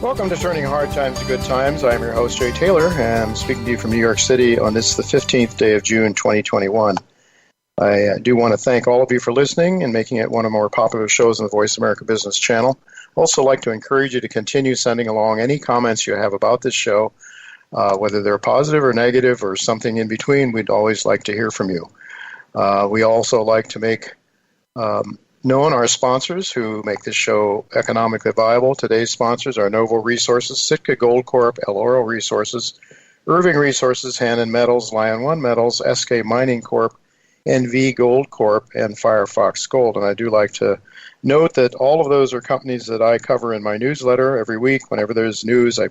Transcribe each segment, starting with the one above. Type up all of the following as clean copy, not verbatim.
Welcome to Turning Hard Times to Good Times. I'm your host, Jay Taylor, and I'm speaking to you from New York City on this, the 15th day of June, 2021. I do want to thank all of you for listening and making it one of the more popular shows on the Voice America Business Channel. Also like to encourage you to continue sending along any comments you have about this show, whether they're positive or negative or something in between. We'd always like to hear from you. We also like to make known our sponsors who make this show economically viable. Today's sponsors are Novo Resources, Sitka Gold Corp, El Oro Resources, Irving Resources, Hannon Metals, Lion One Metals, SK Mining Corp, NV Gold Corp, and Firefox Gold. And I do like to note that all of those are companies that I cover in my newsletter every week. Whenever there's news, I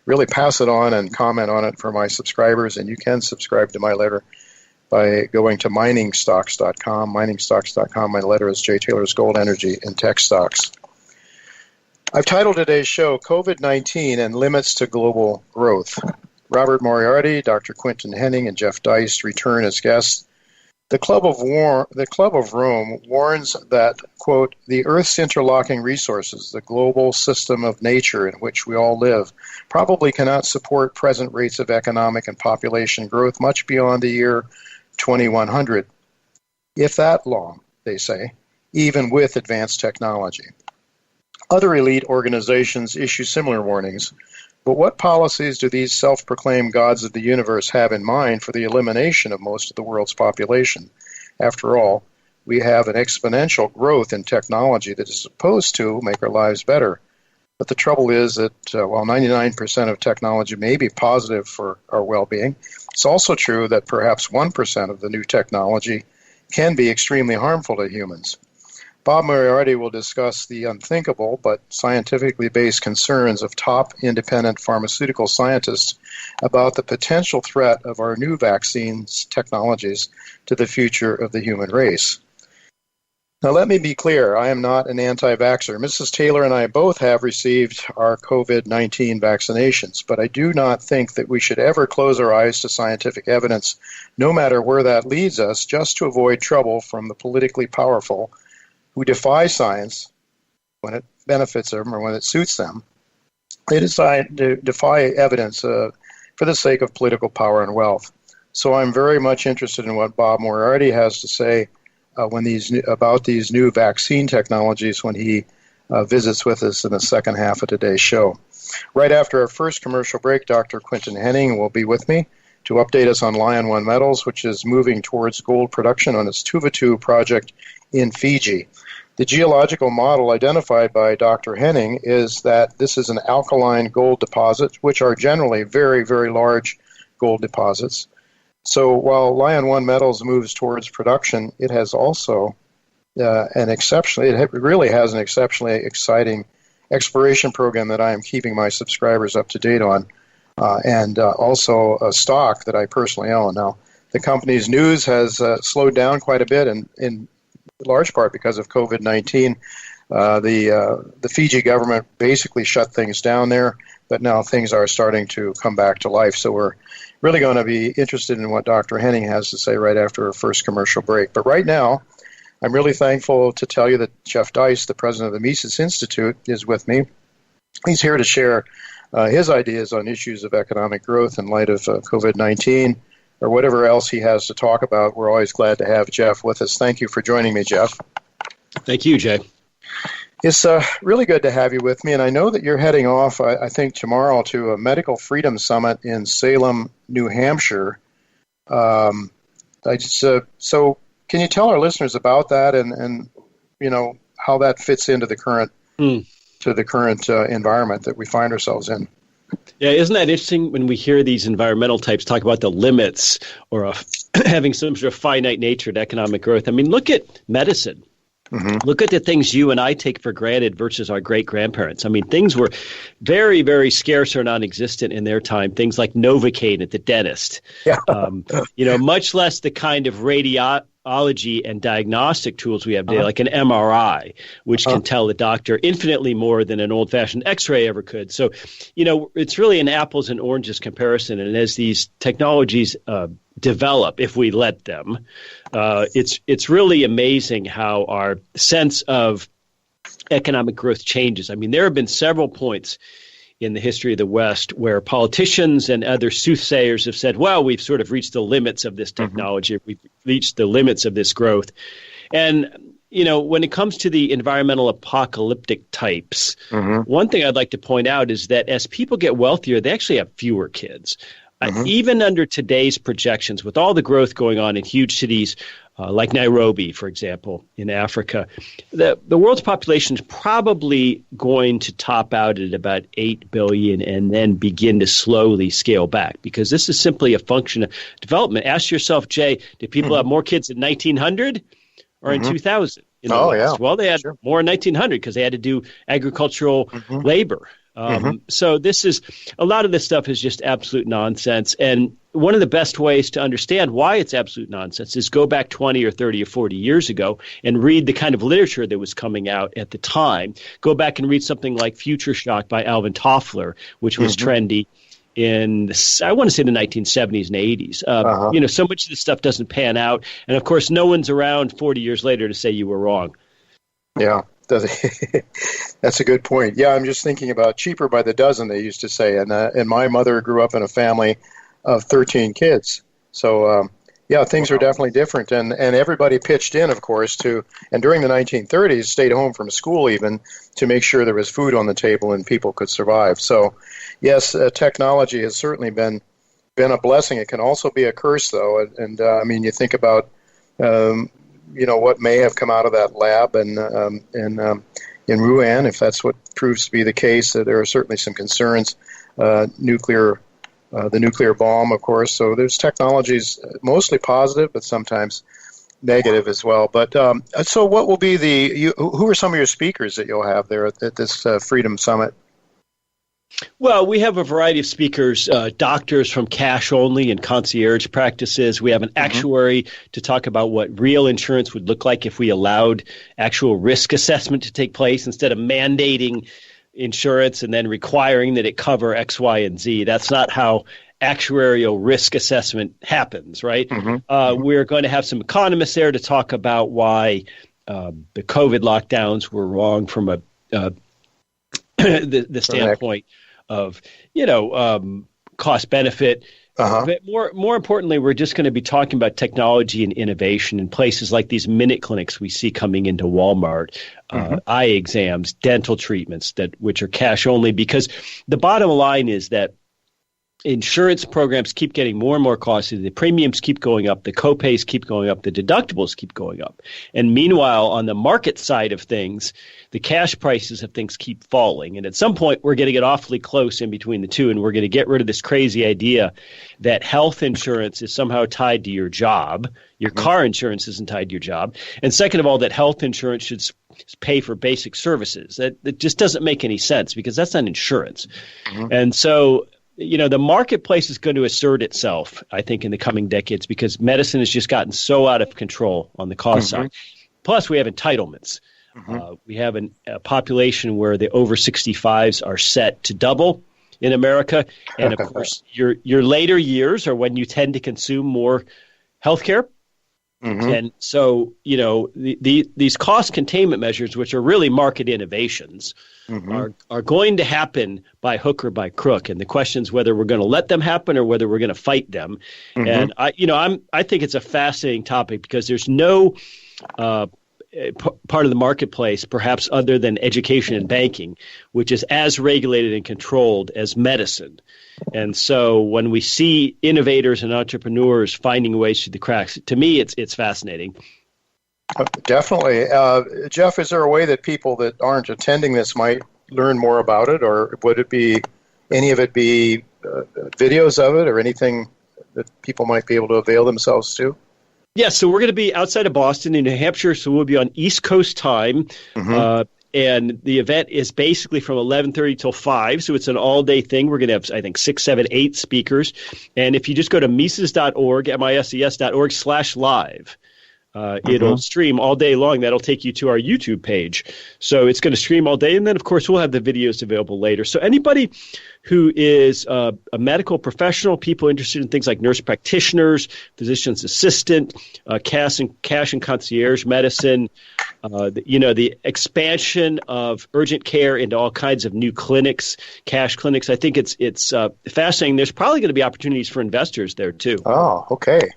really pass it on and comment on it for my subscribers, and you can subscribe to my letter by going to miningstocks.com. Miningstocks.com. My letter is J. Taylor's Gold, Energy, and Tech Stocks. I've titled today's show COVID-19 and Limits to Global Growth. Robert Moriarty, Dr. Quinton Henning, and Jeff Deist return as guests. The Club of Rome warns that, quote, the Earth's interlocking resources, the global system of nature in which we all live, probably cannot support present rates of economic and population growth much beyond the year 2100, if that long, they say, even with advanced technology. Other elite organizations issue similar warnings, but what policies do these self-proclaimed gods of the universe have in mind for the elimination of most of the world's population? After all, we have an exponential growth in technology that is supposed to make our lives better. But the trouble is that while 99% of technology may be positive for our well-being, it's also true that perhaps 1% of the new technology can be extremely harmful to humans. Bob Moriarty will discuss the unthinkable but scientifically based concerns of top independent pharmaceutical scientists about the potential threat of our new vaccines technologies to the future of the human race. Now, let me be clear. I am not an anti-vaxxer. Mrs. Taylor and I both have received our COVID-19 vaccinations, but I do not think that we should ever close our eyes to scientific evidence, no matter where that leads us, just to avoid trouble from the politically powerful who defy science when it benefits them or when it suits them. They decide to defy evidence for the sake of political power and wealth. So I'm very much interested in what Bob Moriarty has to say about these new vaccine technologies when he visits with us in the second half of today's show. Right after our first commercial break, Dr. Quinton Henning will be with me to update us on Lion One Metals, which is moving towards gold production on its Tuvatu project in Fiji. The geological model identified by Dr. Henning is that this is an alkaline gold deposit, which are generally very, very large gold deposits. So while Lion One Metals moves towards production, it has also it really has an exceptionally exciting exploration program that I am keeping my subscribers up to date on, and also a stock that I personally own. Now, the company's news has slowed down quite a bit, and in large part because of COVID-19. The Fiji government basically shut things down there, but now things are starting to come back to life. So we're really going to be interested in what Dr. Henning has to say right after our first commercial break. But right now, I'm really thankful to tell you that Jeff Deist, the president of the Mises Institute, is with me. He's here to share his ideas on issues of economic growth in light of COVID-19 or whatever else he has to talk about. We're always glad to have Jeff with us. Thank you for joining me, Jeff. Thank you, Jay. It's really good to have you with me, and I know that you're heading off, I think, tomorrow to a Medical Freedom Summit in Salem, New Hampshire. So can you tell our listeners about that and you know how that fits into the current environment that we find ourselves in? Yeah, isn't that interesting when we hear these environmental types talk about the limits or having some sort of finite nature to economic growth? I mean, look at medicine. Mm-hmm. Look at the things you and I take for granted versus our great-grandparents. I mean, things were very, very scarce or non-existent in their time. Things like Novocaine at the dentist. Yeah. Much less the kind of radiology and diagnostic tools we have today, like an MRI, which can tell the doctor infinitely more than an old-fashioned X-ray ever could. So, it's really an apples and oranges comparison. And as these technologies develop, if we let them, it's really amazing how our sense of economic growth changes. I mean, there have been several points in the history of the West where politicians and other soothsayers have said, well, we've sort of reached the limits of this technology. We've reached the limits of this growth. And, when it comes to the environmental apocalyptic types, one thing I'd like to point out is that as people get wealthier, they actually have fewer kids. Even under today's projections, with all the growth going on in huge cities like Nairobi, for example, in Africa, the world's population is probably going to top out at about 8 billion and then begin to slowly scale back, because this is simply a function of development. Ask yourself, Jay, did people have more kids in 1900 or in 2000? In the West? Yeah. Well, they had more in 1900 because they had to do agricultural labor. So a lot of this stuff is just absolute nonsense. And one of the best ways to understand why it's absolute nonsense is go back 20 or 30 or 40 years ago and read the kind of literature that was coming out at the time. Go back and read something like Future Shock by Alvin Toffler, which was trendy in, I want to say, the 1970s and 80s. So much of this stuff doesn't pan out. And, of course, no one's around 40 years later to say you were wrong. Yeah. That's a good point. Yeah, I'm just thinking about cheaper by the dozen, they used to say. And my mother grew up in a family of 13 kids. So, things are definitely different. And everybody pitched in, of course, and during the 1930s, stayed home from school even to make sure there was food on the table and people could survive. So, yes, technology has certainly been a blessing. It can also be a curse, though. And you think about what may have come out of that lab in Wuhan, if that's what proves to be the case. There are certainly some concerns. The nuclear bomb, of course. So there's technologies mostly positive, but sometimes negative as well. But so what will be who are some of your speakers that you'll have there at this Freedom Summit? Well, we have a variety of speakers, doctors from cash only and concierge practices. We have an actuary to talk about what real insurance would look like if we allowed actual risk assessment to take place instead of mandating insurance and then requiring that it cover X, Y, and Z. That's not how actuarial risk assessment happens, right? We're going to have some economists there to talk about why the COVID lockdowns were wrong from the standpoint of, cost benefit. But more importantly, we're just going to be talking about technology and innovation in places like these minute clinics we see coming into Walmart, eye exams, dental treatments which are cash only, because the bottom line is that insurance programs keep getting more and more costly. The premiums keep going up. The copays keep going up. The deductibles keep going up. And meanwhile, on the market side of things, the cash prices of things keep falling. And at some point, we're going to get awfully close in between the two, and we're going to get rid of this crazy idea that health insurance is somehow tied to your job. Your car insurance isn't tied to your job. And second of all, that health insurance should pay for basic services. That just doesn't make any sense, because that's not insurance. And so the marketplace is going to assert itself, I think, in the coming decades, because medicine has just gotten so out of control on the cost side. Plus, we have entitlements. We have a population where the over 65s are set to double in America. And, of course, your later years are when you tend to consume more health care. And so, these cost containment measures, which are really market innovations, are going to happen by hook or by crook. And the question is whether we're going to let them happen or whether we're going to fight them. And I think it's a fascinating topic, because there's no part of the marketplace, perhaps other than education and banking, which is as regulated and controlled as medicine. And so when we see innovators and entrepreneurs finding ways through the cracks, to me, it's fascinating. Definitely. Jeff, is there a way that people that aren't attending this might learn more about it, or would it be any of it be videos of it or anything that people might be able to avail themselves to? Yeah, so we're going to be outside of Boston in New Hampshire, so we'll be on East Coast time. And the event is basically from 11:30 till 5, so it's an all-day thing. We're going to have, I think, 6, 7, 8 speakers. And if you just go to Mises.org, Mises.org/live, It'll stream all day long. That'll take you to our YouTube page. So it's going to stream all day. And then, of course, we'll have the videos available later. So anybody who is a medical professional, people interested in things like nurse practitioners, physician's assistant, cash and concierge medicine, the expansion of urgent care into all kinds of new clinics, cash clinics. I think it's fascinating. There's probably going to be opportunities for investors there, too. Oh, okay.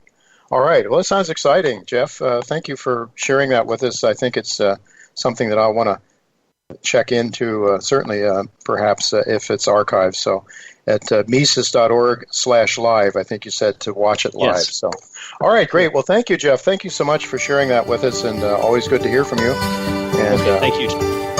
All right. Well, it sounds exciting, Jeff. Thank you for sharing that with us. I think it's something that I want to check into, certainly, perhaps, if it's archived. So at Mises.org/live, I think you said to watch it live. Yes. So, all right, great. Well, thank you, Jeff. Thank you so much for sharing that with us, and always good to hear from you. And, okay, thank you.